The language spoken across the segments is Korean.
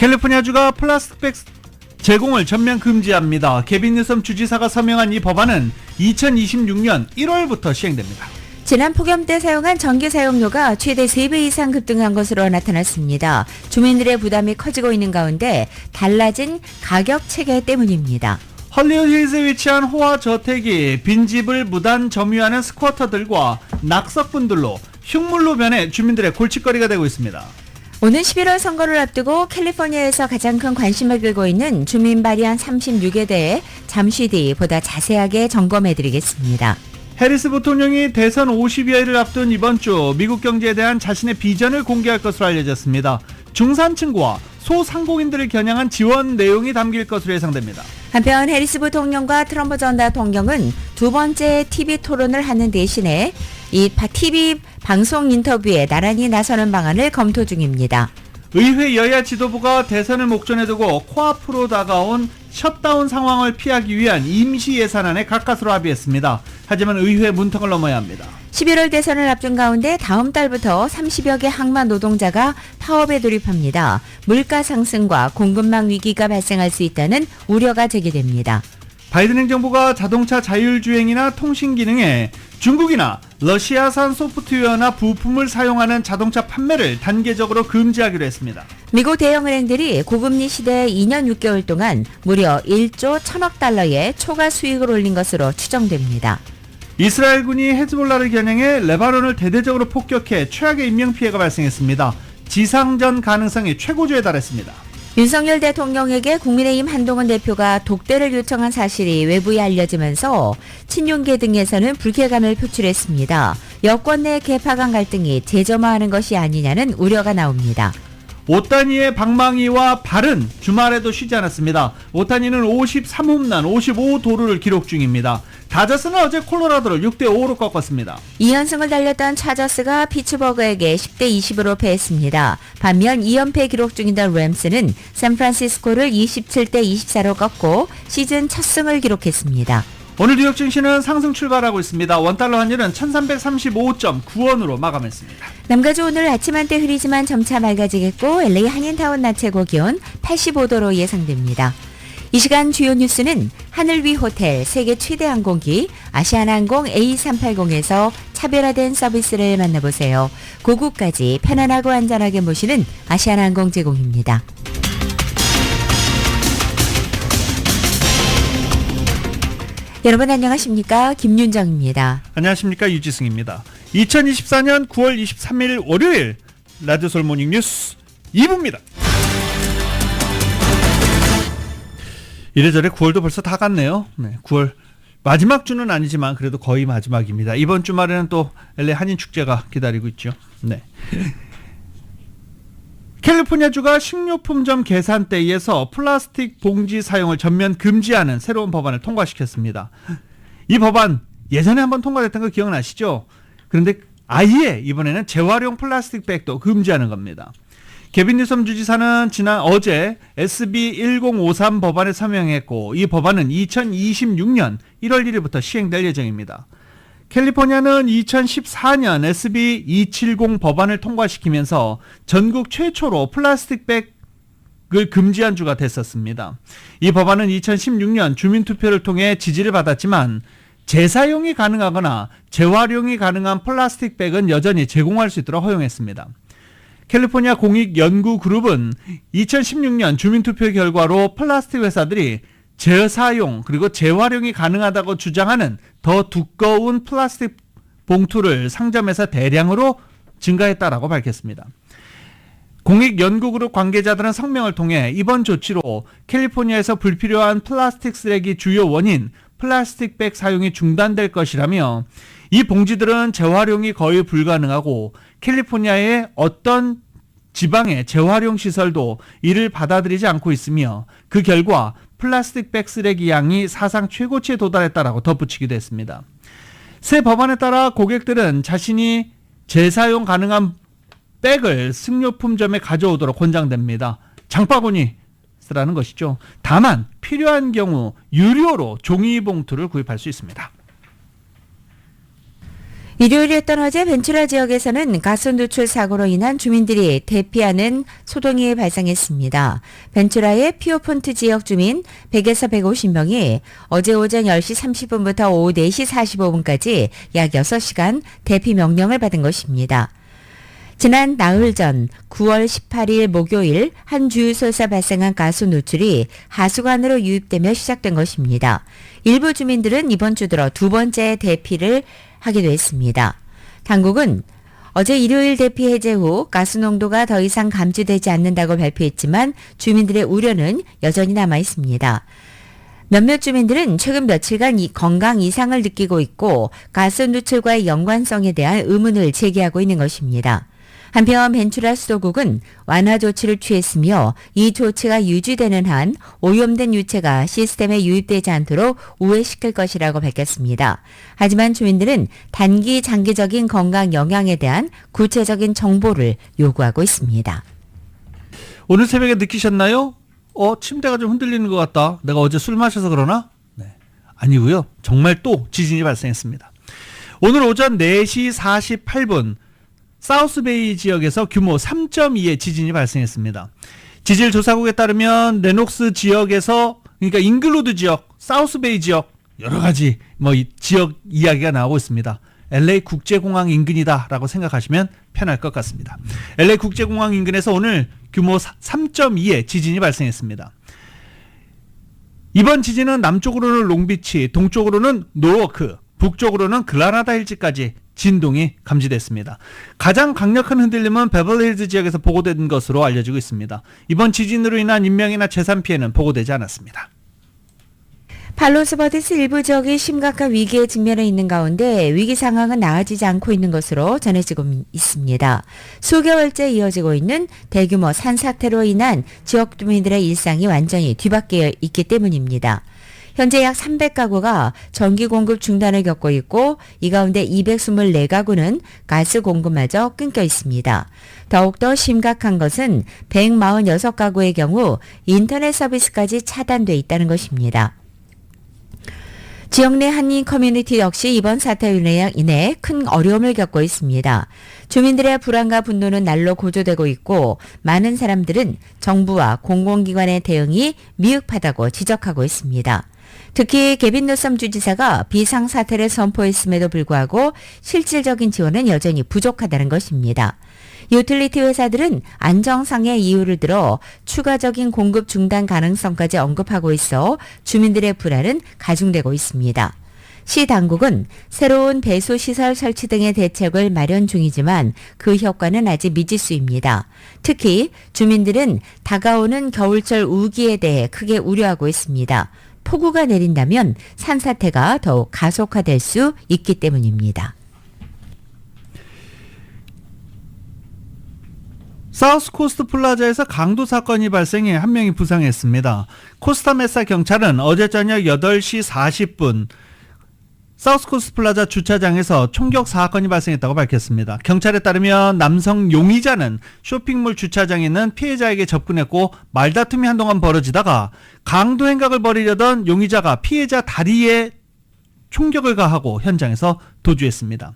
캘리포니아주가 플라스틱백 제공을 전면 금지합니다. 개빈 뉴섬 주지사가 서명한 이 법안은 2026년 1월부터 시행됩니다. 지난 폭염 때 사용한 전기 사용료가 최대 3배 이상 급등한 것으로 나타났습니다. 주민들의 부담이 커지고 있는 가운데 달라진 가격 체계 때문입니다. 헐리우드 힐즈에 위치한 호화 저택이 빈집을 무단 점유하는 스쿼터들과 낙석분들로 흉물로 변해 주민들의 골칫거리가 되고 있습니다. 오는 11월 선거를 앞두고 캘리포니아에서 가장 큰 관심을 끌고 있는 주민 발의안 36에 대해 잠시 뒤 보다 자세하게 점검해드리겠습니다. 해리스 부통령이 대선 50여일을 앞둔 이번 주 미국 경제에 대한 자신의 비전을 공개할 것으로 알려졌습니다. 중산층과 소상공인들을 겨냥한 지원 내용이 담길 것으로 예상됩니다. 한편 해리스 부통령과 트럼프 전 대통령은 두 번째 TV 토론을 하는 대신에 이 TV 방송 인터뷰에 나란히 나서는 방안을 검토 중입니다. 의회 여야 지도부가 대선을 목전에 두고 코앞으로 다가온 셧다운 상황을 피하기 위한 임시 예산안에 가까스로 합의했습니다. 하지만 의회 문턱을 넘어야 합니다. 11월 대선을 앞둔 가운데 다음 달부터 30여 개 항마 노동자가 파업에 돌입합니다. 물가 상승과 공급망 위기가 발생할 수 있다는 우려가 제기됩니다. 바이든 행정부가 자동차 자율주행이나 통신 기능에 중국이나 러시아산 소프트웨어나 부품을 사용하는 자동차 판매를 단계적으로 금지하기로 했습니다. 미국 대형은행들이 고금리 시대에 2년 6개월 동안 무려 1조 1천억 달러의 초과 수익을 올린 것으로 추정됩니다. 이스라엘군이 헤즈볼라를 겨냥해 레바논을 대대적으로 폭격해 최악의 인명피해가 발생했습니다. 지상전 가능성이 최고조에 달했습니다. 윤석열 대통령에게 국민의힘 한동훈 대표가 독대를 요청한 사실이 외부에 알려지면서 친윤계 등에서는 불쾌감을 표출했습니다. 여권 내 계파간 갈등이 재점화하는 것이 아니냐는 우려가 나옵니다. 오타니의 방망이와 발은 주말에도 쉬지 않았습니다. 오타니는 53홈런 55도루를 기록 중입니다. 다저스는 어제 콜로라도를 6대5로 꺾었습니다. 2연승을 달렸던 차저스가 피츠버그에게 10대20으로 패했습니다. 반면 2연패 기록 중이던 램스는 샌프란시스코를 27대24로 꺾고 시즌 첫 승을 기록했습니다. 오늘 뉴욕 증시는 상승 출발하고 있습니다. 원달러 환율은 1335.9원으로 마감했습니다. 남가주 오늘 아침 한때 흐리지만 점차 맑아지겠고 LA 한인타운 낮 최고 기온 85도로 예상됩니다. 이 시간 주요 뉴스는 하늘 위 호텔 세계 최대 항공기 아시아나항공 A380에서 차별화된 서비스를 만나보세요. 고국까지 편안하고 안전하게 모시는 아시아나항공 제공입니다. 여러분 안녕하십니까? 김윤정입니다. 안녕하십니까? 유지승입니다. 2024년 9월 23일 월요일 라디오솔 모닝뉴스 2부입니다. 이래저래 9월도 벌써 다 갔네요. 네, 9월 마지막 주는 아니지만 그래도 거의 마지막입니다. 이번 주말에는 또 LA 한인축제가 기다리고 있죠. 네. 캘리포니아주가 식료품점 계산대에서 플라스틱 봉지 사용을 전면 금지하는 새로운 법안을 통과시켰습니다. 이 법안 예전에 한번 통과됐던 거 기억나시죠? 그런데 아예 이번에는 재활용 플라스틱 백도 금지하는 겁니다. 개빈 뉴섬 주지사는 어제 SB 1053 법안에 서명했고 이 법안은 2026년 1월 1일부터 시행될 예정입니다. 캘리포니아는 2014년 SB 270 법안을 통과시키면서 전국 최초로 플라스틱 백을 금지한 주가 됐었습니다. 이 법안은 2016년 주민투표를 통해 지지를 받았지만 재사용이 가능하거나 재활용이 가능한 플라스틱 백은 여전히 제공할 수 있도록 허용했습니다. 캘리포니아 공익연구그룹은 2016년 주민투표 결과로 플라스틱 회사들이 재사용 그리고 재활용이 가능하다고 주장하는 더 두꺼운 플라스틱 봉투를 상점에서 대량으로 증가했다라고 밝혔습니다. 공익연구그룹 관계자들은 성명을 통해 이번 조치로 캘리포니아에서 불필요한 플라스틱 쓰레기 주요 원인 플라스틱 백 사용이 중단될 것이라며 이 봉지들은 재활용이 거의 불가능하고 캘리포니아의 어떤 지방의 재활용 시설도 이를 받아들이지 않고 있으며 그 결과 플라스틱 백 쓰레기 양이 사상 최고치에 도달했다라고 덧붙이기도 했습니다. 새 법안에 따라 고객들은 자신이 재사용 가능한 백을 식료품점에 가져오도록 권장됩니다. 장바구니 쓰라는 것이죠. 다만 필요한 경우 유료로 종이봉투를 구입할 수 있습니다. 일요일이었던 어제 벤츄라 지역에서는 가스 누출 사고로 인한 주민들이 대피하는 소동이 발생했습니다. 벤츄라의 피오폰트 지역 주민 100에서 150명이 어제 오전 10시 30분부터 오후 4시 45분까지 약 6시간 대피 명령을 받은 것입니다. 지난 나흘 전 9월 18일 목요일 한 주유소에서 발생한 가스 누출이 하수관으로 유입되며 시작된 것입니다. 일부 주민들은 이번 주 들어 두 번째 대피를 하기도 했습니다. 당국은 어제 일요일 대피 해제 후 가스 농도가 더 이상 감지되지 않는다고 발표했지만 주민들의 우려는 여전히 남아 있습니다. 몇몇 주민들은 최근 며칠간 건강 이상을 느끼고 있고 가스 누출과의 연관성에 대한 의문을 제기하고 있는 것입니다. 한편 벤츄라 수도국은 완화 조치를 취했으며 이 조치가 유지되는 한 오염된 유체가 시스템에 유입되지 않도록 우회시킬 것이라고 밝혔습니다. 하지만 주민들은 단기 장기적인 건강 영향에 대한 구체적인 정보를 요구하고 있습니다. 오늘 새벽에 느끼셨나요? 침대가 좀 흔들리는 것 같다. 내가 어제 술 마셔서 그러나? 네. 아니고요. 정말 또 지진이 발생했습니다. 오늘 오전 4시 48분 사우스베이 지역에서 규모 3.2의 지진이 발생했습니다. 지질조사국에 따르면 레녹스 지역에서, 그러니까 잉글로드 지역, 사우스베이 지역 여러 가지 이 지역 이야기가 나오고 있습니다. LA 국제공항 인근이다라고 생각하시면 편할 것 같습니다. LA 국제공항 인근에서 오늘 규모 3.2의 지진이 발생했습니다. 이번 지진은 남쪽으로는 롱비치, 동쪽으로는 노워크, 북쪽으로는 글라나다 힐즈까지 진동이 감지됐습니다. 가장 강력한 흔들림은 베벌리힐즈 지역에서 보고된 것으로 알려지고 있습니다. 이번 지진으로 인한 인명이나 재산 피해는 보고되지 않았습니다. 팔로스버디스 일부 지역이 심각한 위기에 직면해 있는 가운데 위기 상황은 나아지지 않고 있는 것으로 전해지고 있습니다. 수개월째 이어지고 있는 대규모 산사태로 인한 지역 주민들의 일상이 완전히 뒤바뀌어 있기 때문입니다. 현재 약 300가구가 전기 공급 중단을 겪고 있고 이 가운데 224가구는 가스 공급마저 끊겨 있습니다. 더욱더 심각한 것은 146가구의 경우 인터넷 서비스까지 차단돼 있다는 것입니다. 지역 내 한인 커뮤니티 역시 이번 사태로 인해 큰 어려움을 겪고 있습니다. 주민들의 불안과 분노는 날로 고조되고 있고 많은 사람들은 정부와 공공기관의 대응이 미흡하다고 지적하고 있습니다. 특히 게빈 뉴섬 주지사가 비상사태를 선포했음에도 불구하고 실질적인 지원은 여전히 부족하다는 것입니다. 유틸리티 회사들은 안정상의 이유를 들어 추가적인 공급 중단 가능성까지 언급하고 있어 주민들의 불안은 가중되고 있습니다. 시 당국은 새로운 배수시설 설치 등의 대책을 마련 중이지만 그 효과는 아직 미지수입니다. 특히 주민들은 다가오는 겨울철 우기에 대해 크게 우려하고 있습니다. 폭우가 내린다면 산사태가 더욱 가속화될 수 있기 때문입니다. 사우스코스트 플라자에서 강도 사건이 발생해 한 명이 부상했습니다. 코스타메사 경찰은 어제 저녁 8시 40분 사우스코스트 플라자 주차장에서 총격 사건이 발생했다고 밝혔습니다. 경찰에 따르면 남성 용의자는 쇼핑몰 주차장에 있는 피해자에게 접근했고 말다툼이 한동안 벌어지다가 강도 행각을 벌이려던 용의자가 피해자 다리에 총격을 가하고 현장에서 도주했습니다.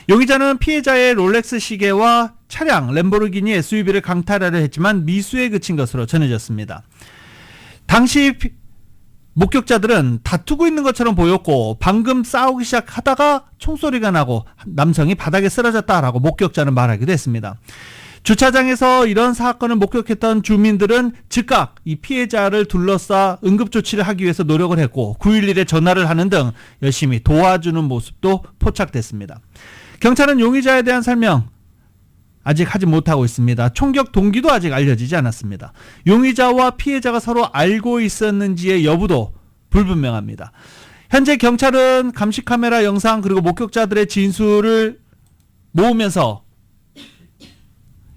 용의자는 피해자의 롤렉스 시계와 차량 램보르기니 SUV를 강탈하려 했지만 미수에 그친 것으로 전해졌습니다. 당시 목격자들은 다투고 있는 것처럼 보였고 방금 싸우기 시작하다가 총소리가 나고 남성이 바닥에 쓰러졌다라고 목격자는 말하기도 했습니다. 주차장에서 이런 사건을 목격했던 주민들은 즉각 이 피해자를 둘러싸 응급조치를 하기 위해서 노력을 했고 911에 전화를 하는 등 열심히 도와주는 모습도 포착됐습니다. 경찰은 용의자에 대한 설명 아직 하지 못하고 있습니다. 총격 동기도 아직 알려지지 않았습니다. 용의자와 피해자가 서로 알고 있었는지의 여부도 불분명합니다. 현재 경찰은 감시카메라 영상 그리고 목격자들의 진술을 모으면서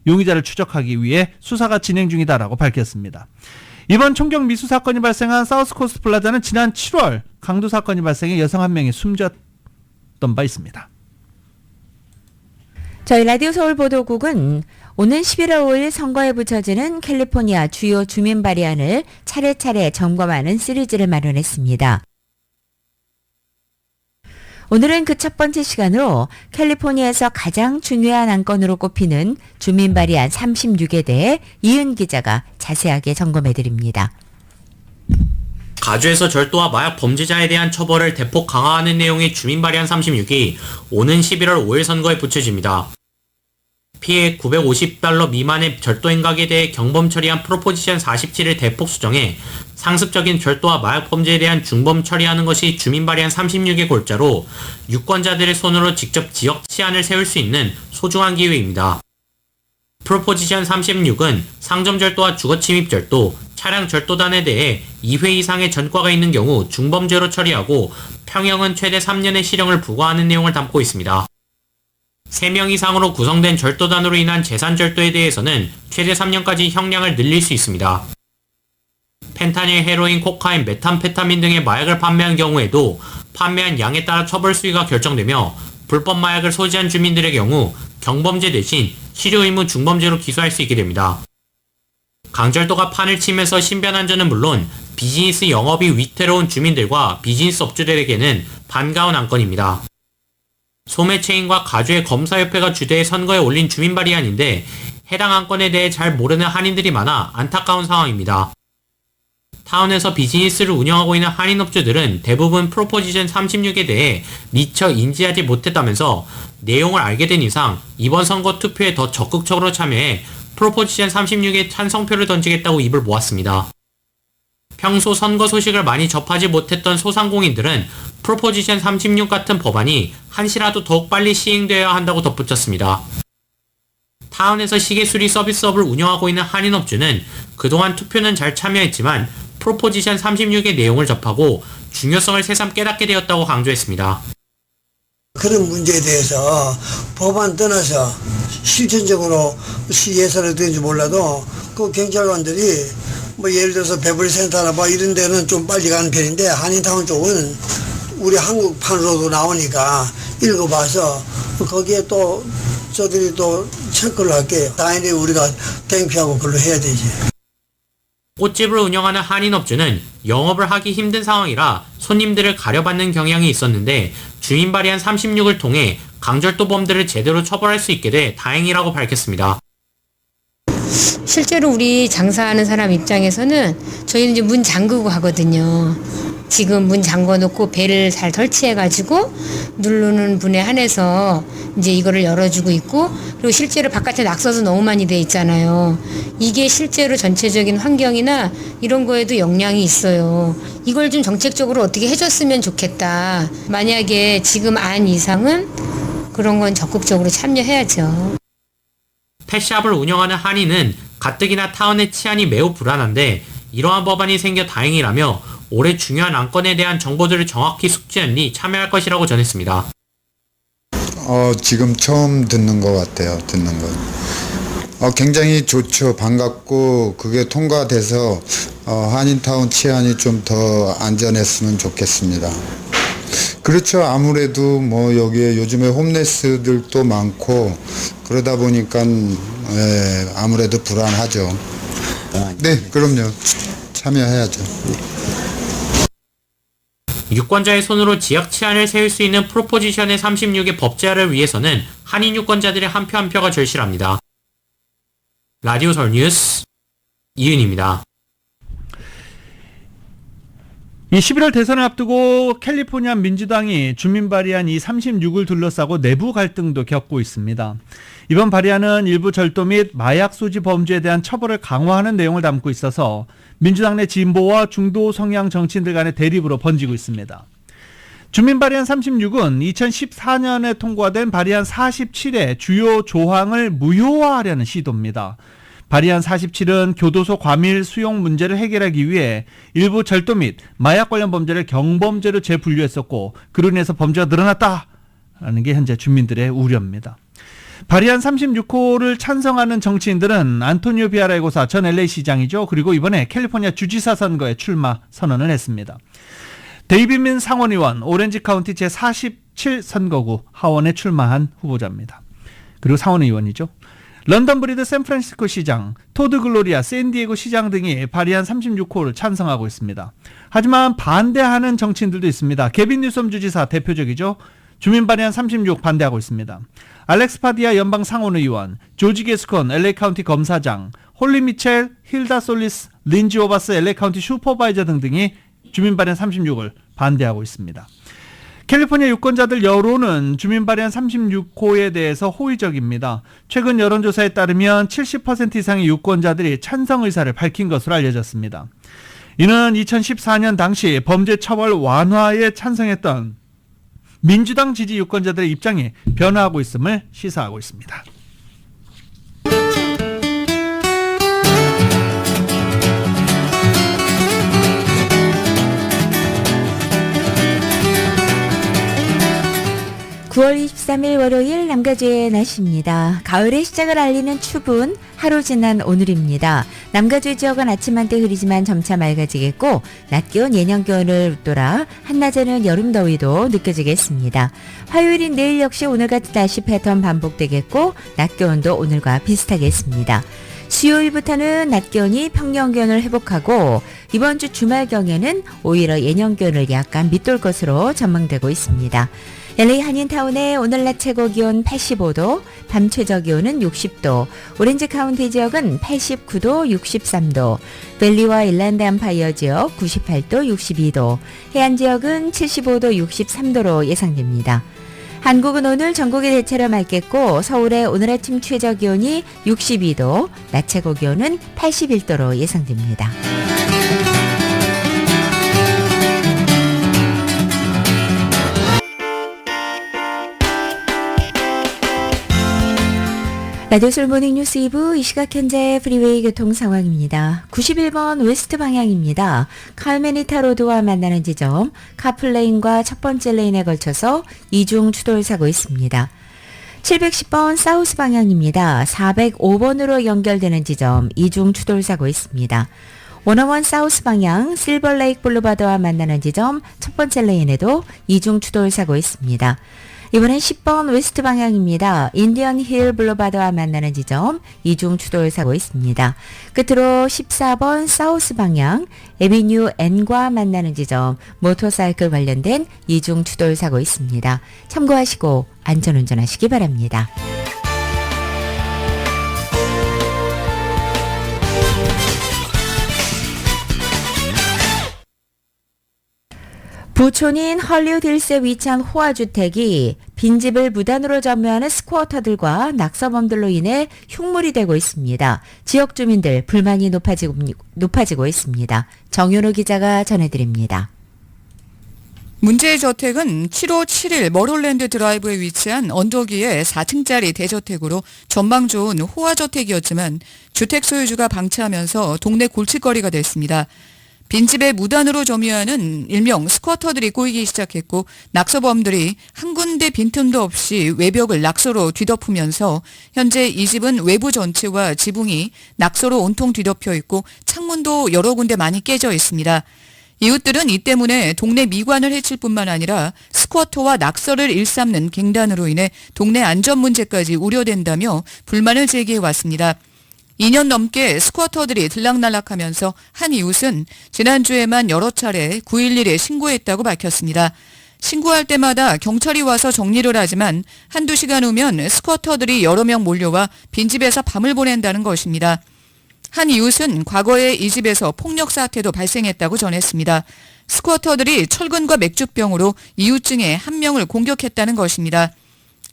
용의자를 추적하기 위해 수사가 진행 중이다라고 밝혔습니다. 이번 총격 미수 사건이 발생한 사우스코스트 플라자는 지난 7월 강도 사건이 발생해 여성 한 명이 숨졌던 바 있습니다. 저희 라디오 서울 보도국은 오는 11월 5일 선거에 붙여지는 캘리포니아 주요 주민 발의안을 차례차례 점검하는 시리즈를 마련했습니다. 오늘은 그 첫 번째 시간으로 캘리포니아에서 가장 중요한 안건으로 꼽히는 주민 발의안 36에 대해 이은 기자가 자세하게 점검해드립니다. 가주에서 절도와 마약 범죄자에 대한 처벌을 대폭 강화하는 내용의 주민 발의안 36이 오는 11월 5일 선거에 붙여집니다. 피해액 $950 미만의 절도 행각에 대해 경범 처리한 프로포지션 47을 대폭 수정해 상습적인 절도와 마약 범죄에 대한 중범 처리하는 것이 주민 발의안 36의 골자로 유권자들의 손으로 직접 지역 치안을 세울 수 있는 소중한 기회입니다. 프로포지션 36은 상점 절도와 주거 침입 절도, 차량 절도단에 대해 2회 이상의 전과가 있는 경우 중범죄로 처리하고 평형은 최대 3년의 실형을 부과하는 내용을 담고 있습니다. 3명 이상으로 구성된 절도단으로 인한 재산 절도에 대해서는 최대 3년까지 형량을 늘릴 수 있습니다. 펜타닐, 헤로인, 코카인, 메탐페타민 등의 마약을 판매한 경우에도 판매한 양에 따라 처벌 수위가 결정되며 불법 마약을 소지한 주민들의 경우 경범죄 대신 치료 의무 중범죄로 기소할 수 있게 됩니다. 강절도가 판을 치면서 신변안전은 물론 비즈니스 영업이 위태로운 주민들과 비즈니스 업주들에게는 반가운 안건입니다. 소매체인과 가주의 검사협회가 주도해 선거에 올린 주민 발의안인데 해당 안건에 대해 잘 모르는 한인들이 많아 안타까운 상황입니다. 타운에서 비즈니스를 운영하고 있는 한인업주들은 대부분 프로포지션 36에 대해 미처 인지하지 못했다면서 내용을 알게 된 이상 이번 선거 투표에 더 적극적으로 참여해 프로포지션 36에 찬성표를 던지겠다고 입을 모았습니다. 평소 선거 소식을 많이 접하지 못했던 소상공인들은 프로포지션 36 같은 법안이 한시라도 더욱 빨리 시행되어야 한다고 덧붙였습니다. 타운에서 시계수리 서비스업을 운영하고 있는 한인업주는 그동안 투표는 잘 참여했지만 프로포지션 36의 내용을 접하고 중요성을 새삼 깨닫게 되었다고 강조했습니다. 그런 문제에 대해서 법안 떠나서 실천적으로 예산을 드는지 몰라도 그 경찰관들이 뭐 예를 들어서 베벌리 센터나 뭐 이런 데는 좀 빨리 가는 편인데 한인타운 쪽은 우리 한국판으로도 나오니까 읽어봐서 거기에 또 저들이 또 체크를 할게요. 당연히 우리가 땡피하고 그걸로 해야 되지. 꽃집을 운영하는 한인업주는 영업을 하기 힘든 상황이라 손님들을 가려받는 경향이 있었는데 주민 발의안 36을 통해 강절도범들을 제대로 처벌할 수 있게 돼 다행이라고 밝혔습니다. 실제로 우리 장사하는 사람 입장에서는 저희는 이제 문 잠그고 하거든요. 지금 문 잠궈 놓고 벨을 잘 설치해가지고 누르는 분에 한해서 이제 이거를 열어주고 있고, 그리고 실제로 바깥에 낙서도 너무 많이 돼 있잖아요. 이게 실제로 전체적인 환경이나 이런 거에도 영향이 있어요. 이걸 좀 정책적으로 어떻게 해줬으면 좋겠다. 만약에 지금 안 이상은 그런 건 적극적으로 참여해야죠. 펫샵을 운영하는 한인은 가뜩이나 타운의 치안이 매우 불안한데 이러한 법안이 생겨 다행이라며 올해 중요한 안건에 대한 정보들을 정확히 숙지한 뒤 참여할 것이라고 전했습니다. 지금 처음 듣는 것 같아요. 듣는 건. 굉장히 좋죠. 반갑고 그게 통과돼서 한인타운 치안이 좀 더 안전했으면 좋겠습니다. 그렇죠. 아무래도 뭐 여기에 요즘에 홈레스들도 많고 그러다 보니까 아무래도 불안하죠. 네, 그럼요. 참여해야죠. 유권자의 손으로 지역 치안을 세울 수 있는 프로포지션의 36의 법제화를 위해서는 한인 유권자들의 한 표 한 표가 절실합니다. 라디오 서울 뉴스 이은입니다. 이 11월 대선을 앞두고 캘리포니아 민주당이 주민 발의안 이 36을 둘러싸고 내부 갈등도 겪고 있습니다. 이번 발의안은 일부 절도 및 마약 소지 범죄에 대한 처벌을 강화하는 내용을 담고 있어서 민주당 내 진보와 중도 성향 정치인들 간의 대립으로 번지고 있습니다. 주민 발의안 36은 2014년에 통과된 발의안 47의 주요 조항을 무효화하려는 시도입니다. 발의안 47은 교도소 과밀 수용 문제를 해결하기 위해 일부 절도 및 마약 관련 범죄를 경범죄로 재분류했었고 그로 인해서 범죄가 늘어났다라는 게 현재 주민들의 우려입니다. 발의안 36호를 찬성하는 정치인들은 안토니오 비아레고사 전 LA 시장이죠. 그리고 이번에 캘리포니아 주지사 선거에 출마 선언을 했습니다. 데이비민 상원의원 오렌지 카운티 제47 선거구 하원에 출마한 후보자입니다. 그리고 상원의원이죠. 런던 브리드 샌프란시스코 시장, 토드 글로리아 샌디에고 시장 등이 발의안 36호를 찬성하고 있습니다. 하지만 반대하는 정치인들도 있습니다. 게빈 뉴섬 주지사 대표적이죠. 주민 발의안 36 반대하고 있습니다. 알렉스 파디아 연방 상원의원, 조지 게스콘 LA 카운티 검사장, 홀리 미첼, 힐다 솔리스, 린지 오바스 LA 카운티 슈퍼바이저 등등이 주민 발의안 36을 반대하고 있습니다. 캘리포니아 유권자들 여론은 주민 발의안 36호에 대해서 호의적입니다. 최근 여론조사에 따르면 70% 이상의 유권자들이 찬성 의사를 밝힌 것으로 알려졌습니다. 이는 2014년 당시 범죄 처벌 완화에 찬성했던 민주당 지지 유권자들의 입장이 변화하고 있음을 시사하고 있습니다. (9월 23일) 월요일 남가주의 날씨입니다. 가을의 시작을 알리는 추분 하루 지난 오늘입니다. 남가주 지역은 아침 한때 흐리지만 점차 맑아지겠고 낮 기온 예년 기온을 웃돌아 한낮에는 여름 더위도 느껴지겠습니다. 화요일인 내일 역시 오늘 같은 날씨 패턴 반복되겠고 낮 기온도 오늘과 비슷하겠습니다. 수요일부터는 낮 기온이 평년 기온을 회복하고 이번 주 주말경에는 오히려 예년 기온을 약간 밑돌 것으로 전망되고 있습니다. LA 한인타운의 오늘 낮 최고 기온 85도, 밤 최저 기온은 60도, 오렌지 카운티 지역은 89도, 63도, 밸리와 일랜드 엠파이어 지역 98도, 62도, 해안 지역은 75도, 63도로 예상됩니다. 한국은 오늘 전국이 대체로 맑겠고 서울의 오늘 아침 최저 기온이 62도, 낮 최고 기온은 81도로 예상됩니다. 라디오솔 모닝뉴스 2부 이 시각 현재 프리웨이 교통 상황입니다. 91번 웨스트 방향입니다. 칼메니타 로드와 만나는 지점 카플레인과 첫 번째 레인에 걸쳐서 이중 추돌 사고 있습니다. 710번 사우스 방향입니다. 405번으로 연결되는 지점 이중 추돌 사고 있습니다. 101 사우스 방향 실버레이크 블루바드와 만나는 지점 첫 번째 레인에도 이중 추돌 사고 있습니다. 이번엔 10번 웨스트 방향입니다. 인디언 힐 블루바드와 만나는 지점 이중 추돌 사고 있습니다. 끝으로 14번 사우스 방향 에비뉴 N과 만나는 지점 모터사이클 관련된 이중 추돌 사고 있습니다. 참고하시고 안전운전하시기 바랍니다. 부촌인 헐리우드 힐스에 위치한 호화주택이 빈집을 무단으로 점유하는 스쿼터들과 낙서범들로 인해 흉물이 되고 있습니다. 지역 주민들 불만이 높아지고 있습니다. 정윤호 기자가 전해드립니다. 문제의 저택은 7호 7일 머롤랜드 드라이브에 위치한 언덕 위의 4층짜리 대저택으로 전망 좋은 호화저택이었지만 주택 소유주가 방치하면서 동네 골칫거리가 됐습니다. 빈집에 무단으로 점유하는 일명 스쿼터들이 꼬이기 시작했고 낙서범들이 한 군데 빈틈도 없이 외벽을 낙서로 뒤덮으면서 현재 이 집은 외부 전체와 지붕이 낙서로 온통 뒤덮여 있고 창문도 여러 군데 많이 깨져 있습니다. 이웃들은 이 때문에 동네 미관을 해칠 뿐만 아니라 스쿼터와 낙서를 일삼는 갱단으로 인해 동네 안전 문제까지 우려된다며 불만을 제기해 왔습니다. 2년 넘게 스쿼터들이 들락날락하면서 한 이웃은 지난주에만 여러 차례 911에 신고했다고 밝혔습니다. 신고할 때마다 경찰이 와서 정리를 하지만 한두 시간 후면 스쿼터들이 여러 명 몰려와 빈집에서 밤을 보낸다는 것입니다. 한 이웃은 과거에 이 집에서 폭력 사태도 발생했다고 전했습니다. 스쿼터들이 철근과 맥주병으로 이웃 중에 한 명을 공격했다는 것입니다.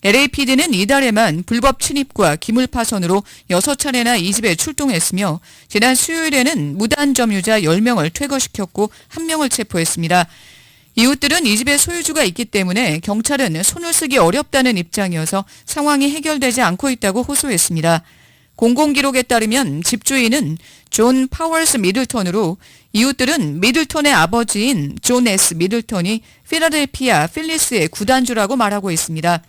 LAPD는 이달에만 불법 침입과 기물 파손으로 6차례나 이 집에 출동했으며 지난 수요일에는 무단 점유자 10명을 퇴거시켰고 1명을 체포했습니다. 이웃들은 이 집에 소유주가 있기 때문에 경찰은 손을 쓰기 어렵다는 입장이어서 상황이 해결되지 않고 있다고 호소했습니다. 공공기록에 따르면 집주인은 존 파월스 미들턴으로 이웃들은 미들턴의 아버지인 존 S. 미들턴이 필라델피아 필리스의 구단주라고 말하고 있습니다.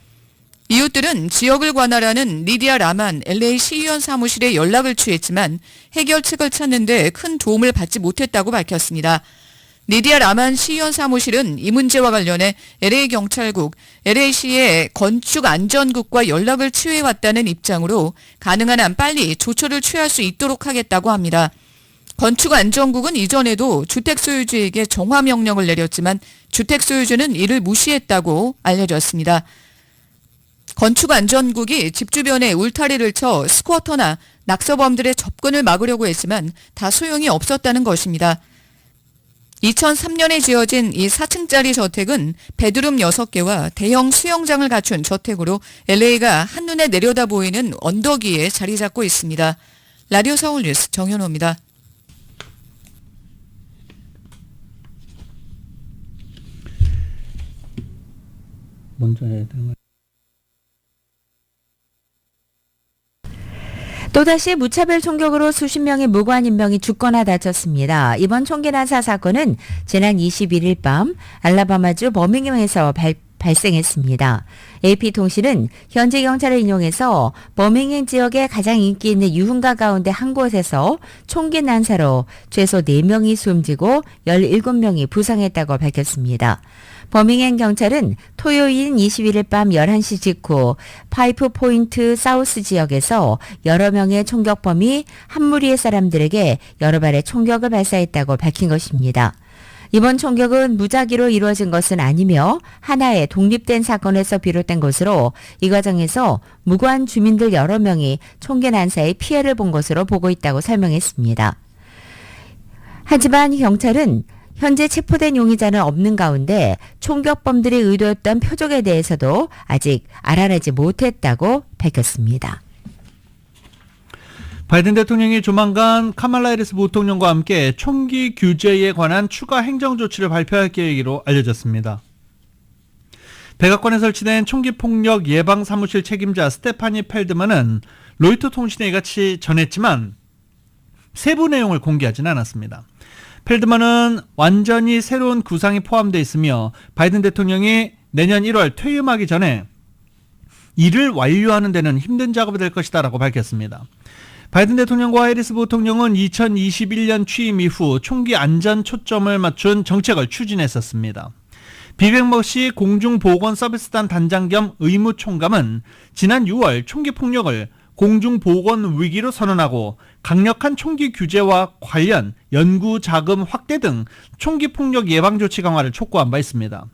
이웃들은 지역을 관할하는 리디아 라만 LA 시의원 사무실에 연락을 취했지만 해결책을 찾는데 큰 도움을 받지 못했다고 밝혔습니다. 리디아 라만 시의원 사무실은 이 문제와 관련해 LA 경찰국, LA시의 건축안전국과 연락을 취해왔다는 입장으로 가능한 한 빨리 조처를 취할 수 있도록 하겠다고 합니다. 건축안전국은 이전에도 주택 소유주에게 정화 명령을 내렸지만 주택 소유주는 이를 무시했다고 알려졌습니다. 건축안전국이 집 주변에 울타리를 쳐 스쿼터나 낙서범들의 접근을 막으려고 했지만 다 소용이 없었다는 것입니다. 2003년에 지어진 이 4층짜리 저택은 베드룸 6개와 대형 수영장을 갖춘 저택으로 LA가 한눈에 내려다 보이는 언덕 위에 자리 잡고 있습니다. 라디오 서울 뉴스 정현호입니다. 먼저 해야 되는 거예요. 또다시 무차별 총격으로 수십 명의 무고한 인명이 죽거나 다쳤습니다. 이번 총기 난사 사건은 지난 21일 밤 알라바마주 버밍엄에서 발생했습니다. AP통신은 현지 경찰을 인용해서 버밍엄 지역의 가장 인기 있는 유흥가 가운데 한 곳에서 총기 난사로 최소 4명이 숨지고 17명이 부상했다고 밝혔습니다. 버밍엄 경찰은 토요일인 21일 밤 11시 직후 파이프 포인트 사우스 지역에서 여러 명의 총격범이 한 무리의 사람들에게 여러 발의 총격을 발사했다고 밝힌 것입니다. 이번 총격은 무작위로 이루어진 것은 아니며 하나의 독립된 사건에서 비롯된 것으로 이 과정에서 무고한 주민들 여러 명이 총기 난사의 피해를 본 것으로 보고 있다고 설명했습니다. 하지만 경찰은 현재 체포된 용의자는 없는 가운데 총격범들이 의도했던 표적에 대해서도 아직 알아내지 못했다고 밝혔습니다. 바이든 대통령이 조만간 카말라 해리스 부통령과 함께 총기 규제에 관한 추가 행정 조치를 발표할 계획으로 알려졌습니다. 백악관에 설치된 총기폭력 예방사무실 책임자 스테파니 펠드만은 로이터 통신에 이같이 전했지만 세부 내용을 공개하지는 않았습니다. 펠드만은 완전히 새로운 구상이 포함되어 있으며 바이든 대통령이 내년 1월 퇴임하기 전에 이를 완료하는 데는 힘든 작업이 될 것이다 라고 밝혔습니다. 바이든 대통령과 해리스 부통령은 2021년 취임 이후 총기 안전 초점을 맞춘 정책을 추진했었습니다. 비백머시 공중보건서비스단 단장 겸 의무총감은 지난 6월 총기 폭력을 공중보건 위기로 선언하고 강력한 총기 규제와 관련 연구 자금 확대 등 총기 폭력 예방 조치 강화를 촉구한 바 있습니다.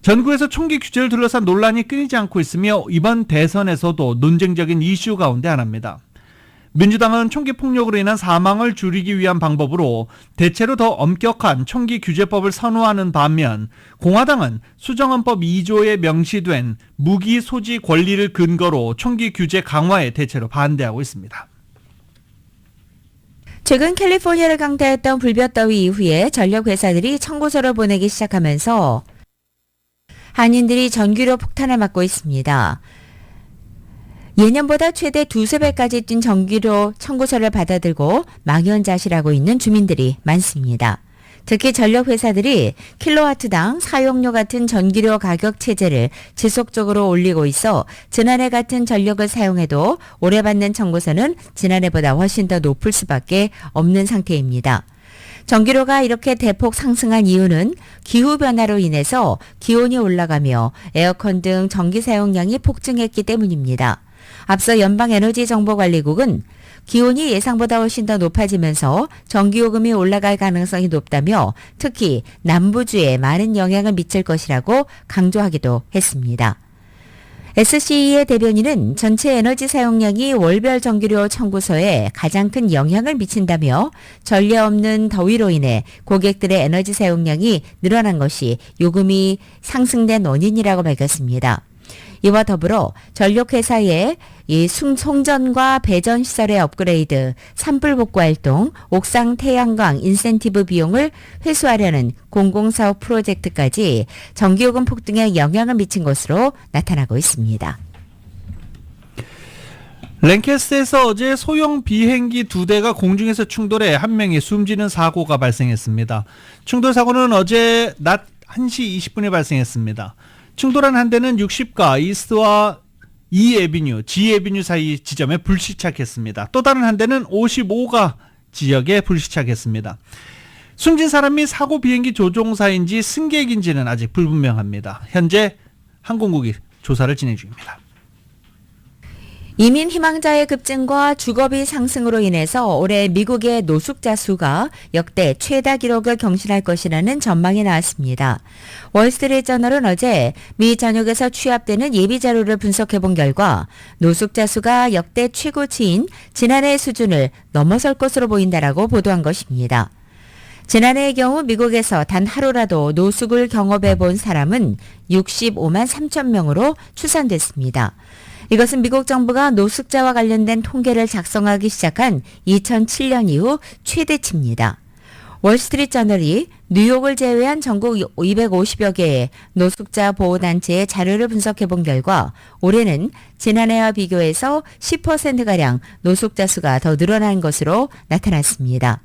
전국에서 총기 규제를 둘러싼 논란이 끊이지 않고 있으며 이번 대선에서도 논쟁적인 이슈 가운데 하나입니다. 민주당은 총기 폭력으로 인한 사망을 줄이기 위한 방법으로 대체로 더 엄격한 총기 규제법을 선호하는 반면 공화당은 수정헌법 2조에 명시된 무기 소지 권리를 근거로 총기 규제 강화에 대체로 반대하고 있습니다. 최근 캘리포니아를 강타했던 불볕더위 이후에 전력회사들이 청구서를 보내기 시작하면서 한인들이 전기료 폭탄을 맞고 있습니다. 예년보다 최대 2~3배까지 뛴 전기료 청구서를 받아들고 망연자실하고 있는 주민들이 많습니다. 특히 전력회사들이 킬로와트당 사용료 같은 전기료 가격 체제를 지속적으로 올리고 있어 지난해 같은 전력을 사용해도 올해 받는 청구서는 지난해보다 훨씬 더 높을 수밖에 없는 상태입니다. 전기료가 이렇게 대폭 상승한 이유는 기후변화로 인해서 기온이 올라가며 에어컨 등 전기 사용량이 폭증했기 때문입니다. 앞서 연방에너지정보관리국은 기온이 예상보다 훨씬 더 높아지면서 전기요금이 올라갈 가능성이 높다며 특히 남부주에 많은 영향을 미칠 것이라고 강조하기도 했습니다. SCE의 대변인은 전체 에너지 사용량이 월별 전기료 청구서에 가장 큰 영향을 미친다며 전례 없는 더위로 인해 고객들의 에너지 사용량이 늘어난 것이 요금이 상승된 원인이라고 밝혔습니다. 이와 더불어 전력회사의 이 송전과 배전 시설의 업그레이드, 산불 복구 활동, 옥상 태양광 인센티브 비용을 회수하려는 공공사업 프로젝트까지 전기요금 폭등에 영향을 미친 것으로 나타나고 있습니다. 랭캐스트에서 어제 소형 비행기 2대가 공중에서 충돌해 한 명이 숨지는 사고가 발생했습니다. 충돌 사고는 어제 낮 1시 20분에 발생했습니다. 충돌한 한 대는 60가 이스트와 E에비뉴, G에비뉴 사이 지점에 불시착했습니다. 또 다른 한 대는 55가 지역에 불시착했습니다. 숨진 사람이 사고 비행기 조종사인지 승객인지는 아직 불분명합니다. 현재 항공국이 조사를 진행 중입니다. 이민 희망자의 급증과 주거비 상승으로 인해서 올해 미국의 노숙자 수가 역대 최다 기록을 경신할 것이라는 전망이 나왔습니다. 월스트리트저널은 어제 미 전역에서 취합되는 예비 자료를 분석해 본 결과 노숙자 수가 역대 최고치인 지난해 수준을 넘어설 것으로 보인다라고 보도한 것입니다. 지난해의 경우 미국에서 단 하루라도 노숙을 경험해 본 사람은 65만 3천 명으로 추산됐습니다. 이것은 미국 정부가 노숙자와 관련된 통계를 작성하기 시작한 2007년 이후 최대치입니다. 월스트리트저널이 뉴욕을 제외한 전국 250여 개의 노숙자 보호단체의 자료를 분석해 본 결과 올해는 지난해와 비교해서 10%가량 노숙자 수가 더 늘어난 것으로 나타났습니다.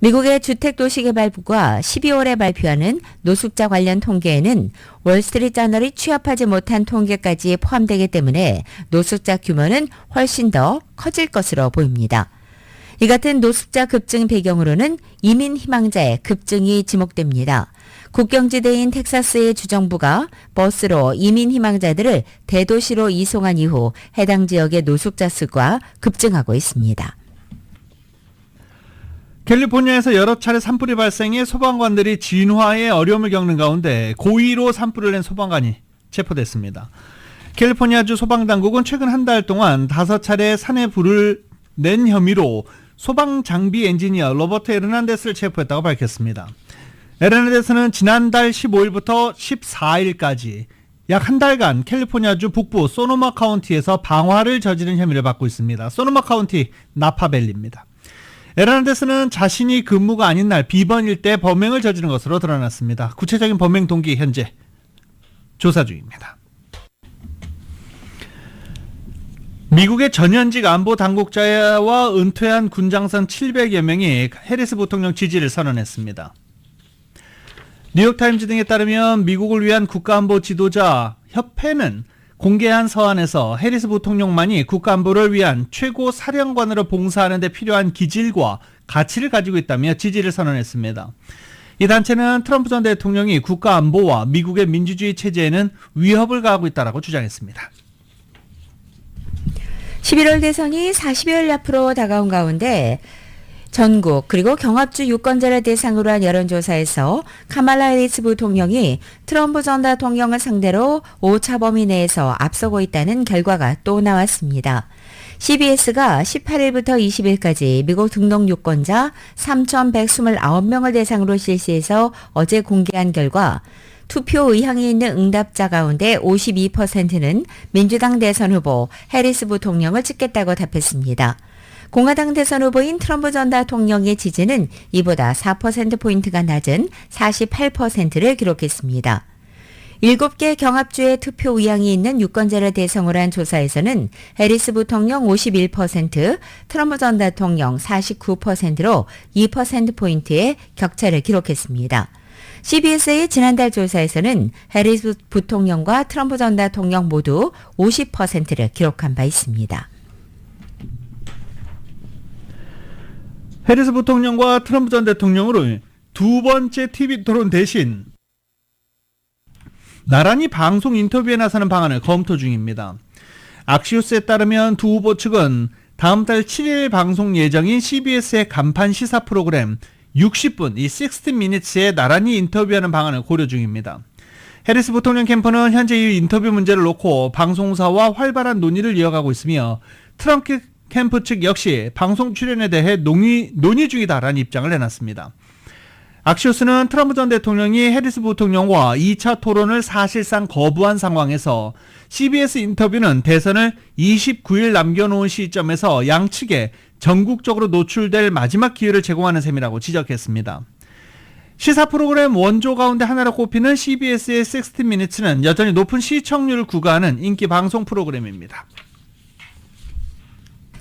미국의 주택도시개발부가 12월에 발표하는 노숙자 관련 통계에는 월스트리트저널이 취합하지 못한 통계까지 포함되기 때문에 노숙자 규모는 훨씬 더 커질 것으로 보입니다. 이 같은 노숙자 급증 배경으로는 이민 희망자의 급증이 지목됩니다. 국경지대인 텍사스의 주정부가 버스로 이민 희망자들을 대도시로 이송한 이후 해당 지역의 노숙자 수가 급증하고 있습니다. 캘리포니아에서 여러 차례 산불이 발생해 소방관들이 진화에 어려움을 겪는 가운데 고의로 산불을 낸 소방관이 체포됐습니다. 캘리포니아주 소방당국은 최근 한 달 동안 5차례 산에 불을 낸 혐의로 소방장비 엔지니어 로버트 에르난데스를 체포했다고 밝혔습니다. 에르난데스는 지난달 15일부터 14일까지 약 한 달간 캘리포니아주 북부 소노마 카운티에서 방화를 저지른 혐의를 받고 있습니다. 소노마 카운티 나파밸리입니다. 에르난데스는 자신이 근무가 아닌 날 비번일 때 범행을 저지른 것으로 드러났습니다. 구체적인 범행 동기 현재 조사 중입니다. 미국의 전현직 안보 당국자와 은퇴한 군장성 700여 명이 해리스 부통령 지지를 선언했습니다. 뉴욕타임즈 등에 따르면 미국을 위한 국가안보 지도자 협회는 공개한 서한에서 해리스 부통령만이 국가안보를 위한 최고 사령관으로 봉사하는 데 필요한 기질과 가치를 가지고 있다며 지지를 선언했습니다. 이 단체는 트럼프 전 대통령이 국가안보와 미국의 민주주의 체제에는 위협을 가하고 있다고 주장했습니다. 11월 대선이 40여일 앞으로 다가온 가운데 전국 그리고 경합주 유권자를 대상으로 한 여론조사에서 카말라 해리스 부통령이 트럼프 전 대통령을 상대로 오차 범위 내에서 앞서고 있다는 결과가 또 나왔습니다. CBS가 18일부터 20일까지 미국 등록 유권자 3,129명을 대상으로 실시해서 어제 공개한 결과 투표 의향이 있는 응답자 가운데 52%는 민주당 대선 후보 해리스 부통령을 찍겠다고 답했습니다. 공화당 대선 후보인 트럼프 전 대통령의 지지는 이보다 4%포인트가 낮은 48%를 기록했습니다. 7개 경합주의 투표 의향이 있는 유권자를 대상으로 한 조사에서는 해리스 부통령 51%, 트럼프 전 대통령 49%로 2%포인트의 격차를 기록했습니다. CBS의 지난달 조사에서는 해리스 부통령과 트럼프 전 대통령 모두 50%를 기록한 바 있습니다. 해리스 부통령과 트럼프 전 대통령으로 두 번째 TV 토론 대신 나란히 방송 인터뷰에 나서는 방안을 검토 중입니다. 악시오스에 따르면 두 후보 측은 다음 달 7일 방송 예정인 CBS의 간판 시사 프로그램 60분, 이 60minutes에 나란히 인터뷰하는 방안을 고려 중입니다. 해리스 부통령 캠프는 현재 이 인터뷰 문제를 놓고 방송사와 활발한 논의를 이어가고 있으며 트럼프 캠프 측 역시 방송 출연에 대해 논의 중이다라는 입장을 내놨습니다. 악시오스는 트럼프 전 대통령이 해리스 부통령과 2차 토론을 사실상 거부한 상황에서 CBS 인터뷰는 대선을 29일 남겨놓은 시점에서 양측에 전국적으로 노출될 마지막 기회를 제공하는 셈이라고 지적했습니다. 시사 프로그램 원조 가운데 하나로 꼽히는 CBS의 60minutes는 여전히 높은 시청률을 구가하는 인기 방송 프로그램입니다.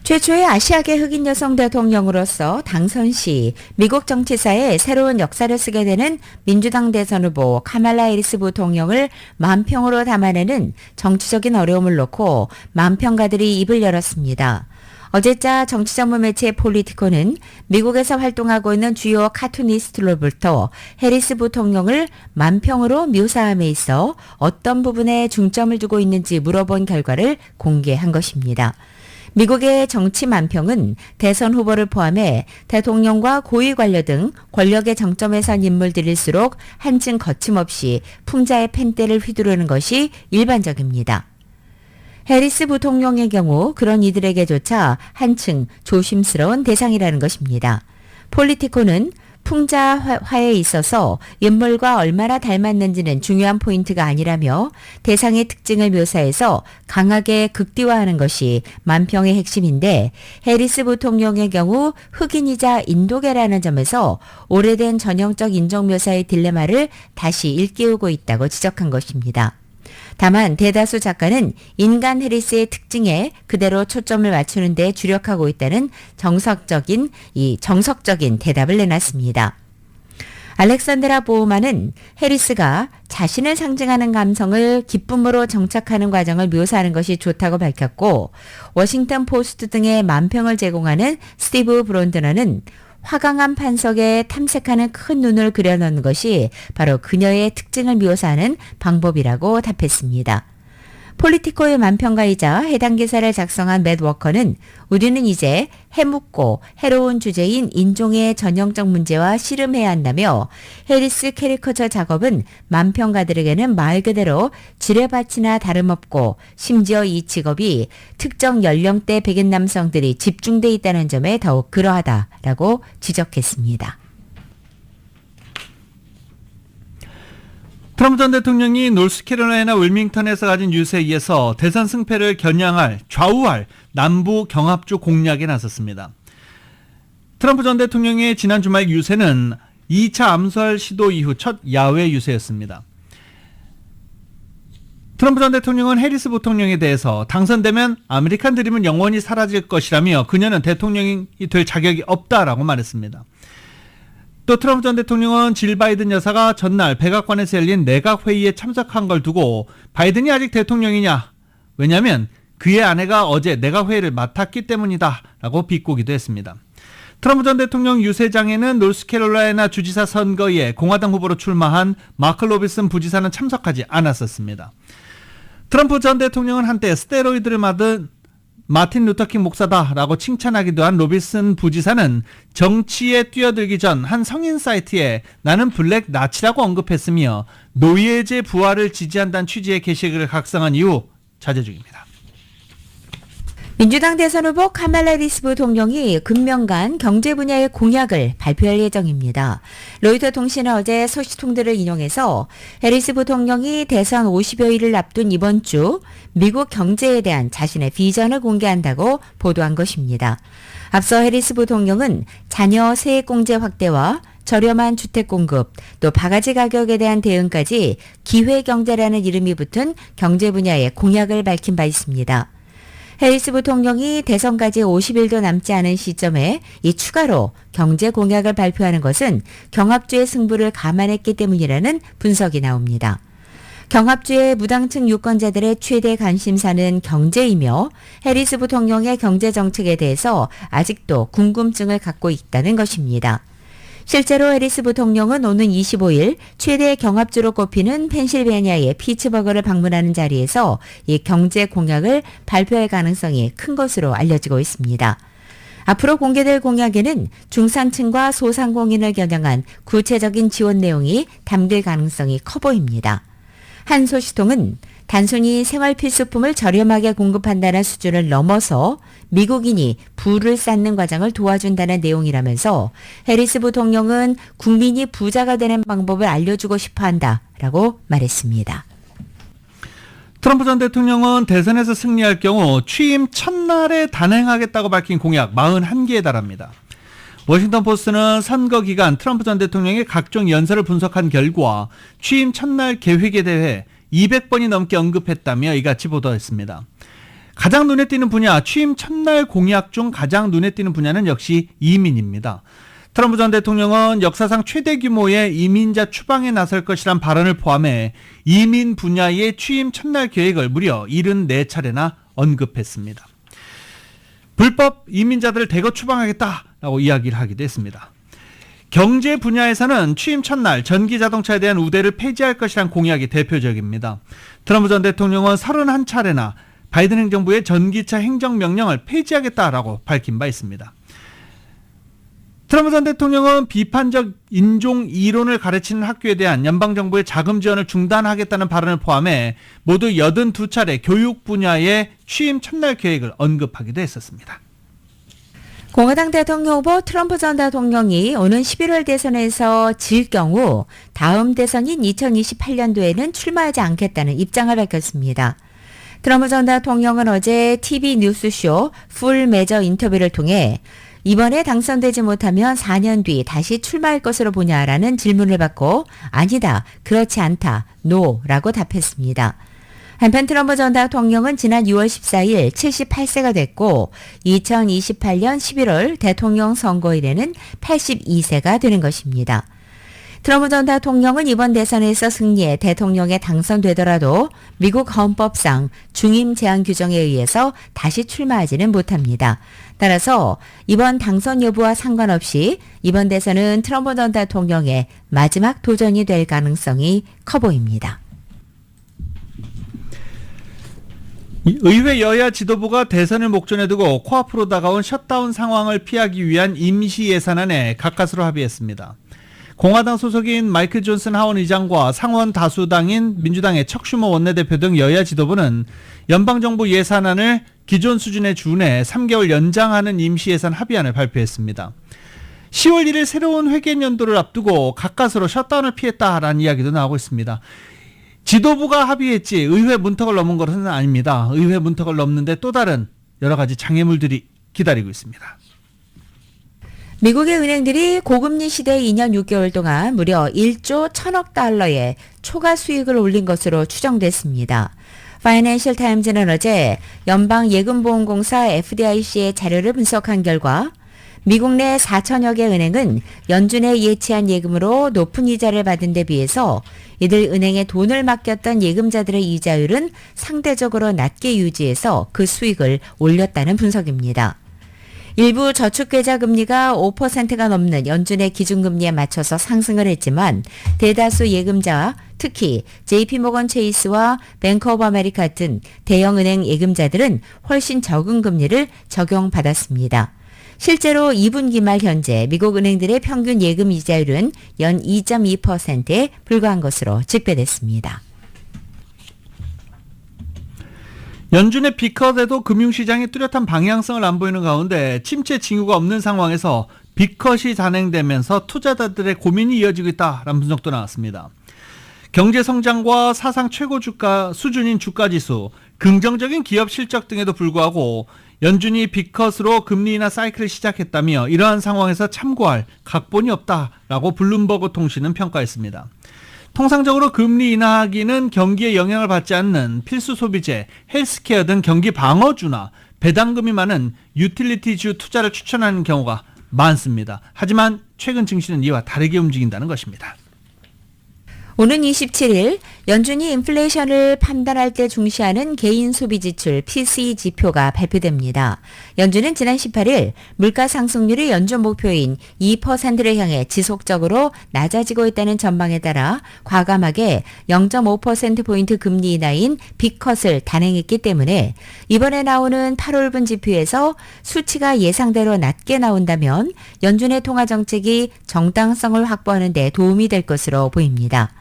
최초의 아시아계 흑인 여성 대통령으로서 당선 시 미국 정치사에 새로운 역사를 쓰게 되는 민주당 대선 후보 카말라 해리스 부통령을 만평으로 담아내는 정치적인 어려움을 놓고 만평가들이 입을 열었습니다. 어제자 정치 전문 매체 폴리티코는 미국에서 활동하고 있는 주요 카투니스트로부터 해리스 부통령을 만평으로 묘사함에 있어 어떤 부분에 중점을 두고 있는지 물어본 결과를 공개한 것입니다. 미국의 정치 만평은 대선 후보를 포함해 대통령과 고위 관료 등 권력의 정점에 선 인물들일수록 한층 거침없이 풍자의 펜대를 휘두르는 것이 일반적입니다. 해리스 부통령의 경우 그런 이들에게조차 한층 조심스러운 대상이라는 것입니다. 폴리티코는 풍자화에 있어서 인물과 얼마나 닮았는지는 중요한 포인트가 아니라며 대상의 특징을 묘사해서 강하게 극대화하는 것이 만평의 핵심인데 해리스 부통령의 경우 흑인이자 인도계라는 점에서 오래된 전형적 인종묘사의 딜레마를 다시 일깨우고 있다고 지적한 것입니다. 다만 대다수 작가는 인간 해리스의 특징에 그대로 초점을 맞추는 데 주력하고 있다는 정석적인 대답을 내놨습니다. 알렉산드라 보우만은 해리스가 자신을 상징하는 감성을 기쁨으로 정착하는 과정을 묘사하는 것이 좋다고 밝혔고 워싱턴 포스트 등의 만평을 제공하는 스티브 브론드너는 화강한 판석에 탐색하는 큰 눈을 그려넣는 것이 바로 그녀의 특징을 묘사하는 방법이라고 답했습니다. 폴리티코의 만평가이자 해당 기사를 작성한 맷 워커는 우리는 이제 해묵고 해로운 주제인 인종의 전형적 문제와 씨름해야 한다며 해리스 캐리커처 작업은 만평가들에게는 말 그대로 지뢰밭이나 다름없고 심지어 이 직업이 특정 연령대 백인 남성들이 집중돼 있다는 점에 더욱 그러하다라고 지적했습니다. 트럼프 전 대통령이 노스캐롤라이나 윌밍턴에서 가진 유세에 의해서 대선 승패를 좌우할 남부 경합주 공략에 나섰습니다. 트럼프 전 대통령의 지난 주말 유세는 2차 암살 시도 이후 첫 야외 유세였습니다. 트럼프 전 대통령은 해리스 부통령에 대해서 당선되면 아메리칸 드림은 영원히 사라질 것이라며 그녀는 대통령이 될 자격이 없다라고 말했습니다. 또 트럼프 전 대통령은 질 바이든 여사가 전날 백악관에서 열린 내각회의에 참석한 걸 두고 바이든이 아직 대통령이냐? 왜냐하면 그의 아내가 어제 내각회의를 맡았기 때문이다 라고 비꼬기도 했습니다. 트럼프 전 대통령 유세장에는 노스캐롤라이나 주지사 선거에 공화당 후보로 출마한 마크 로빈슨 부지사는 참석하지 않았었습니다. 트럼프 전 대통령은 한때 스테로이드를 맞은 마틴 루터킹 목사다라고 칭찬하기도 한 로빈슨 부지사는 정치에 뛰어들기 전 한 성인 사이트에 나는 블랙 나치라고 언급했으며 노예제 부활을 지지한다는 취지의 게시글을 각성한 이후 자제 중입니다. 민주당 대선 후보 카말라 해리스 부통령이 금명간 경제 분야의 공약을 발표할 예정입니다. 로이터 통신은 어제 소식통들을 인용해서 해리스 부통령이 대선 50여일을 앞둔 이번 주 미국 경제에 대한 자신의 비전을 공개한다고 보도한 것입니다. 앞서 해리스 부통령은 자녀 세액공제 확대와 저렴한 주택 공급, 또 바가지 가격에 대한 대응까지 기회경제라는 이름이 붙은 경제 분야의 공약을 밝힌 바 있습니다. 해리스 부통령이 대선까지 50일도 남지 않은 시점에 이 추가로 경제 공약을 발표하는 것은 경합주의 승부를 감안했기 때문이라는 분석이 나옵니다. 경합주의 무당층 유권자들의 최대 관심사는 경제이며 해리스 부통령의 경제 정책에 대해서 아직도 궁금증을 갖고 있다는 것입니다. 실제로 해리스 부통령은 오는 25일 최대 경합주로 꼽히는 펜실베니아의 피츠버그를 방문하는 자리에서 이 경제 공약을 발표할 가능성이 큰 것으로 알려지고 있습니다. 앞으로 공개될 공약에는 중산층과 소상공인을 겨냥한 구체적인 지원 내용이 담길 가능성이 커 보입니다. 한 소식통은 단순히 생활 필수품을 저렴하게 공급한다는 수준을 넘어서 미국인이 부를 쌓는 과정을 도와준다는 내용이라면서 해리스 부통령은 국민이 부자가 되는 방법을 알려주고 싶어 한다라고 말했습니다. 트럼프 전 대통령은 대선에서 승리할 경우 취임 첫날에 단행하겠다고 밝힌 공약 41개에 달합니다. 워싱턴 포스트는 선거 기간 트럼프 전 대통령의 각종 연설을 분석한 결과 취임 첫날 계획에 대해 200번이 넘게 언급했다며 이같이 보도했습니다. 가장 눈에 띄는 분야, 취임 첫날 공약 중 가장 눈에 띄는 분야는 역시 이민입니다. 트럼프 전 대통령은 역사상 최대 규모의 이민자 추방에 나설 것이란 발언을 포함해 이민 분야의 취임 첫날 계획을 무려 74차례나 언급했습니다. 불법 이민자들을 대거 추방하겠다라고 이야기를 하기도 했습니다. 경제 분야에서는 취임 첫날 전기 자동차에 대한 우대를 폐지할 것이란 공약이 대표적입니다. 트럼프 전 대통령은 31차례나 바이든 행정부의 전기차 행정명령을 폐지하겠다라고 밝힌 바 있습니다. 트럼프 전 대통령은 비판적 인종 이론을 가르치는 학교에 대한 연방정부의 자금 지원을 중단하겠다는 발언을 포함해 모두 82차례 교육 분야의 취임 첫날 계획을 언급하기도 했었습니다. 공화당 대통령 후보 트럼프 전 대통령이 오는 11월 대선에서 질 경우 다음 대선인 2028년도에는 출마하지 않겠다는 입장을 밝혔습니다. 트럼프 전 대통령은 어제 TV 뉴스쇼 풀 메저 인터뷰를 통해 이번에 당선되지 못하면 4년 뒤 다시 출마할 것으로 보냐라는 질문을 받고 아니다, 그렇지 않다, 노라고 답했습니다. 한편 트럼프 전 대통령은 지난 6월 14일 78세가 됐고 2028년 11월 대통령 선거일에는 82세가 되는 것입니다. 트럼프 전 대통령은 이번 대선에서 승리해 대통령에 당선되더라도 미국 헌법상 중임 제한 규정에 의해서 다시 출마하지는 못합니다. 따라서 이번 당선 여부와 상관없이 이번 대선은 트럼프 전 대통령의 마지막 도전이 될 가능성이 커 보입니다. 의회 여야 지도부가 대선을 목전에 두고 코앞으로 다가온 셧다운 상황을 피하기 위한 임시 예산안에 가까스로 합의했습니다. 공화당 소속인 마이클 존슨 하원 의장과 상원 다수당인 민주당의 척 슈머 원내대표 등 여야 지도부는 연방정부 예산안을 기존 수준에 준해 3개월 연장하는 임시 예산 합의안을 발표했습니다. 10월 1일 새로운 회계연도를 앞두고 가까스로 셧다운을 피했다라는 이야기도 나오고 있습니다. 지도부가 합의했지 의회 문턱을 넘은 것은 아닙니다. 의회 문턱을 넘는데 또 다른 여러 가지 장애물들이 기다리고 있습니다. 미국의 은행들이 고금리 시대 2년 6개월 동안 무려 1조 1천억 달러의 초과 수익을 올린 것으로 추정됐습니다. 파이낸셜 타임즈는 어제 연방예금보험공사 FDIC의 자료를 분석한 결과 미국 내 4천여 개 은행은 연준에 예치한 예금으로 높은 이자를 받은 데 비해서 이들 은행에 돈을 맡겼던 예금자들의 이자율은 상대적으로 낮게 유지해서 그 수익을 올렸다는 분석입니다. 일부 저축계좌 금리가 5%가 넘는 연준의 기준금리에 맞춰서 상승을 했지만 대다수 예금자, 특히 JP모건 체이스와 뱅크 오브 아메리카 같은 대형은행 예금자들은 훨씬 적은 금리를 적용받았습니다. 실제로 2분기 말 현재 미국 은행들의 평균 예금 이자율은 연 2.2%에 불과한 것으로 집계됐습니다. 연준의 빅컷에도 금융시장이 뚜렷한 방향성을 안 보이는 가운데 침체 징후가 없는 상황에서 빅컷이 단행되면서 투자자들의 고민이 이어지고 있다라는 분석도 나왔습니다. 경제성장과 사상 최고 주가 수준인 주가지수, 긍정적인 기업 실적 등에도 불구하고 연준이 빅컷으로 금리 인하 사이클을 시작했다며 이러한 상황에서 참고할 각본이 없다라고 블룸버그 통신은 평가했습니다. 통상적으로 금리 인하하기는 경기에 영향을 받지 않는 필수 소비재, 헬스케어 등 경기 방어주나 배당금이 많은 유틸리티주 투자를 추천하는 경우가 많습니다. 하지만 최근 증시는 이와 다르게 움직인다는 것입니다. 오는 27일 연준이 인플레이션을 판단할 때 중시하는 개인 소비 지출 PCE 지표가 발표됩니다. 연준은 지난 18일 물가 상승률이 연준 목표인 2%를 향해 지속적으로 낮아지고 있다는 전망에 따라 과감하게 0.5%포인트 금리 인하인 빅컷을 단행했기 때문에 이번에 나오는 8월분 지표에서 수치가 예상대로 낮게 나온다면 연준의 통화정책이 정당성을 확보하는 데 도움이 될 것으로 보입니다.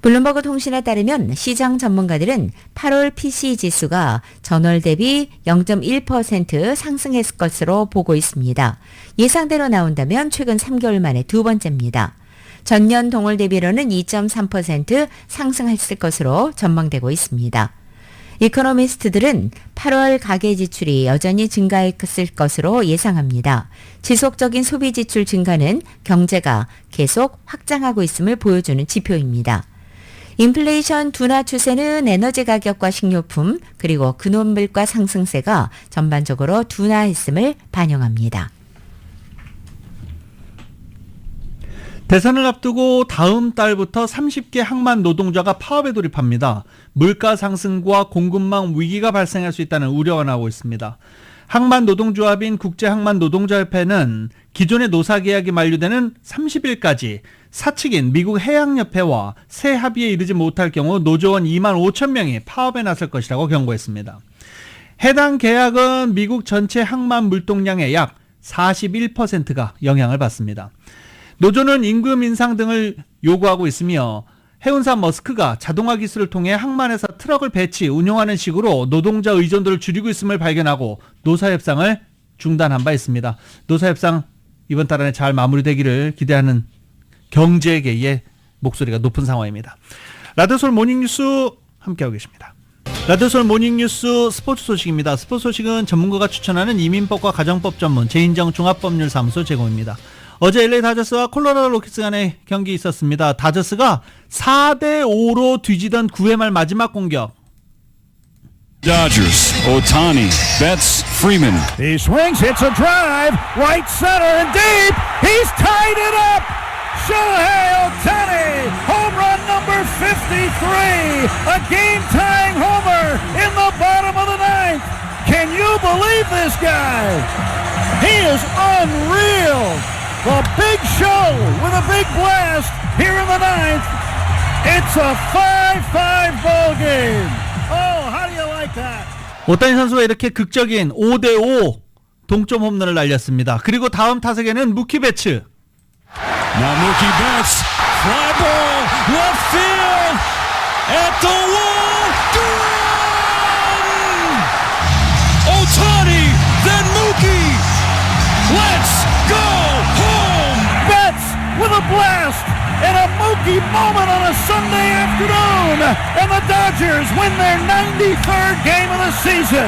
블룸버그 통신에 따르면 시장 전문가들은 8월 PCE 지수가 전월 대비 0.1% 상승했을 것으로 보고 있습니다. 예상대로 나온다면 최근 3개월 만에 두 번째입니다. 전년 동월 대비로는 2.3% 상승했을 것으로 전망되고 있습니다. 이코노미스트들은 8월 가계 지출이 여전히 증가했을 것으로 예상합니다. 지속적인 소비 지출 증가는 경제가 계속 확장하고 있음을 보여주는 지표입니다. 인플레이션 둔화 추세는 에너지 가격과 식료품 그리고 근원물가 상승세가 전반적으로 둔화했음을 반영합니다. 대선을 앞두고 다음 달부터 30개 항만 노동자가 파업에 돌입합니다. 물가 상승과 공급망 위기가 발생할 수 있다는 우려가 나오고 있습니다. 항만 노동조합인 국제항만노동자협회는 기존의 노사계약이 만료되는 30일까지 사측인 미국 해양협회와 새 합의에 이르지 못할 경우 노조원 2만 5천 명이 파업에 나설 것이라고 경고했습니다. 해당 계약은 미국 전체 항만 물동량의 약 41%가 영향을 받습니다. 노조는 임금 인상 등을 요구하고 있으며 해운사 머스크가 자동화 기술을 통해 항만에서 트럭을 배치, 운용하는 식으로 노동자 의존도를 줄이고 있음을 발견하고 노사협상을 중단한 바 있습니다. 노사협상 이번 달 안에 잘 마무리되기를 기대하는 경제계의 목소리가 높은 상황입니다. 라디오솔 모닝뉴스 함께하고 계십니다. 라디오솔 모닝뉴스 스포츠 소식입니다. 스포츠 소식은 전문가가 추천하는 이민법과 가정법 전문 제인정 종합법률사무소 제공입니다. 어제 LA 다저스와 콜로라도 로키스 간의 경기 있었습니다. 다저스가 4대5로 뒤지던 9회 말 마지막 공격. Dodgers, Ohtani, Betts, Freeman. He swings, hits a drive, right center and deep. He's tied it up. Shohei Ohtani, home run number 53, a game-tying homer in the bottom of the ninth. Can you believe this guy? He is unreal. The big show with a big blast here in the ninth. It's a 5-5 ball game. Oh, how do you like that? 오타니 선수가 이렇게 극적인 5대5 동점 홈런을 날렸습니다. 그리고 다음 타석에는 무키 베츠. Now Mookie Betts, fly ball, left field, at the wall, gone! Ohtani, then Mookie, let's go home! Betts with a blast and a Mookie moment on a Sunday afternoon, and the Dodgers win their 93rd game of the season.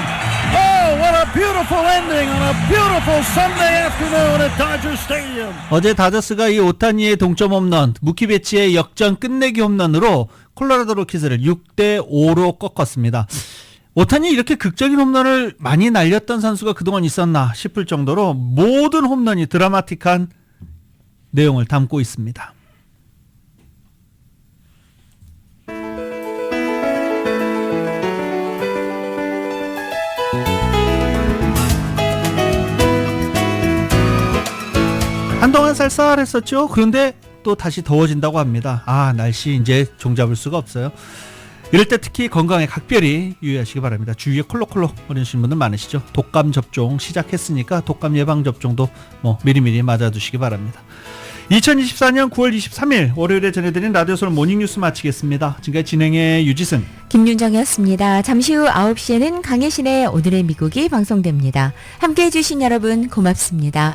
Oh, what a beautiful ending on a beautiful Sunday afternoon at Dodger Stadium. 어제 다저스가 이 오타니의 동점 홈런, 무키 베츠의 역전 끝내기 홈런으로 콜로라도 로키스를 6대5로 꺾었습니다. 오타니 이렇게 극적인 홈런을 많이 날렸던 선수가 그동안 있었나 싶을 정도로 모든 홈런이 드라마틱한 내용을 담고 있습니다. 한동안 쌀쌀했었죠. 그런데 또 다시 더워진다고 합니다. 날씨 이제 종잡을 수가 없어요. 이럴 때 특히 건강에 각별히 유의하시기 바랍니다. 주위에 콜록콜록 거리시는 분들 많으시죠. 독감 접종 시작했으니까 독감 예방 접종도 미리미리 맞아두시기 바랍니다. 2024년 9월 23일 월요일에 전해드린 라디오솔 모닝뉴스 마치겠습니다. 지금까지 진행의 유지승, 김윤정이었습니다. 잠시 후 9시에는 강혜신의 오늘의 미국이 방송됩니다. 함께해 주신 여러분 고맙습니다.